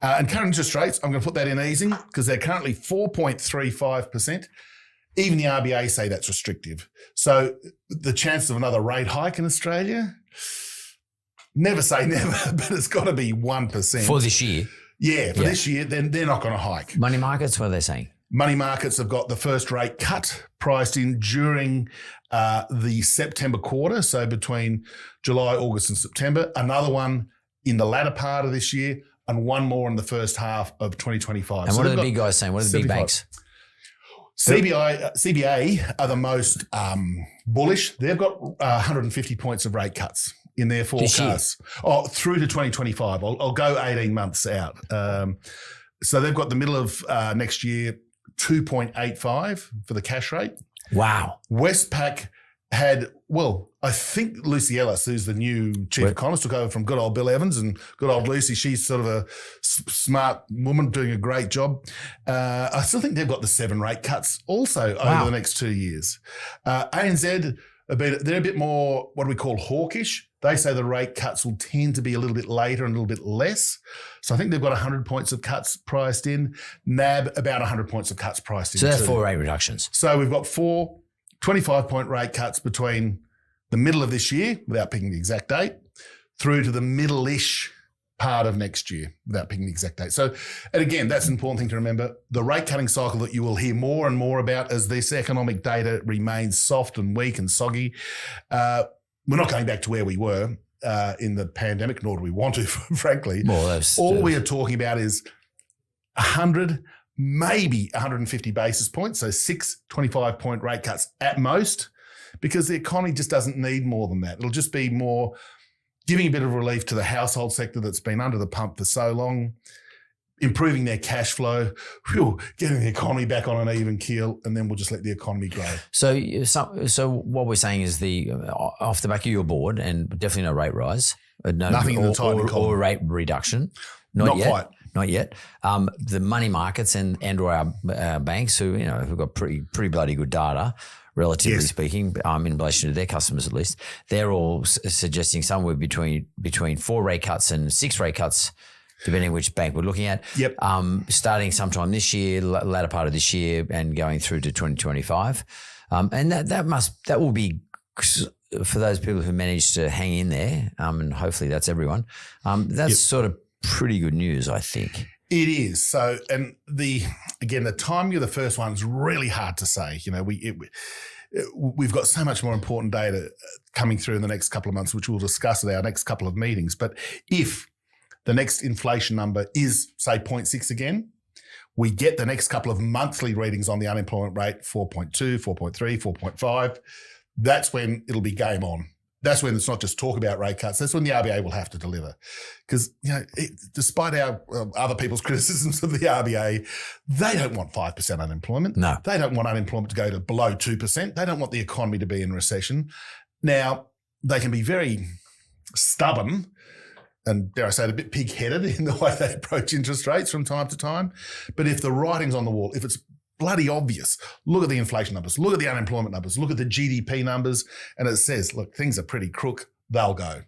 And current interest rates, I'm going to put that in easing because they're currently 4.35%. Even the RBA say that's restrictive. So the chance of another rate hike in Australia, never say never, but it's got to be 1%. For this year? Yeah, for this year, then they're not going to hike. Money markets, what are they saying? Money markets have got the first rate cut priced in during the September quarter, so between July, August and September. Another one in the latter part of this year and one more in the first half of 2025. And what are the big guys saying? What are the big banks? CBA are the most bullish. They've got 150 points of rate cuts in their forecasts. Through to 2025. I'll go 18 months out. So they've got the middle of next year, 2.85 for the cash rate. Wow. Westpac had, I think Lucy Ellis, who's the new chief economist, took over from good old Bill Evans, and good old Lucy, she's sort of a smart woman doing a great job. I still think they've got the 7 rate cuts also over the next 2 years. ANZ, they're a bit more, what do we call, hawkish. They say the rate cuts will tend to be a little bit later and a little bit less. So I think they've got 100 points of cuts priced in. NAB, about 100 points of cuts priced in. So that's 4 rate reductions. So we've got 4 25-point rate cuts between the middle of this year, without picking the exact date, through to the middle-ish part of next year, without picking the exact date. So, and again, that's an important thing to remember. The rate cutting cycle that you will hear more and more about as this economic data remains soft and weak and soggy. We're not going back to where we were in the pandemic, nor do we want to, frankly. All we are talking about is 100, maybe 150 basis points, so 6 25-point rate cuts at most, because the economy just doesn't need more than that. It'll just be more giving a bit of relief to the household sector that's been under the pump for so long, improving their cash flow, getting the economy back on an even keel, and then we'll just let the economy grow. So what we're saying is off the back of your board, and definitely no rate rise. Nothing in the tightening column. Or rate reduction. Not quite. Not yet. The money markets and or our banks who've got pretty bloody good data, relatively speaking, in relation to their customers at least, they're all suggesting somewhere between 4 rate cuts and 6 rate cuts, depending which bank we're looking at. Yep. Starting sometime this year, latter part of this year, and going through to 2025. And that will be, for those people who manage to hang in there, and hopefully that's everyone. That's sort of pretty good news, I think. It is. So, and the timing of the first one is really hard to say. We've got so much more important data coming through in the next couple of months, which we'll discuss at our next couple of meetings. But if the next inflation number is, say, 0.6 again, we get the next couple of monthly readings on the unemployment rate, 4.2, 4.3, 4.5, that's when it'll be game on. That's when it's not just talk about rate cuts. That's when the RBA will have to deliver. Because, despite our other people's criticisms of the RBA, they don't want 5% unemployment. No. They don't want unemployment to go to below 2%. They don't want the economy to be in recession. Now, they can be very stubborn and, dare I say it, a bit pig-headed in the way they approach interest rates from time to time. But if the writing's on the wall, if it's bloody obvious, look at the inflation numbers, look at the unemployment numbers, look at the GDP numbers, and it says, look, things are pretty crook, they'll go.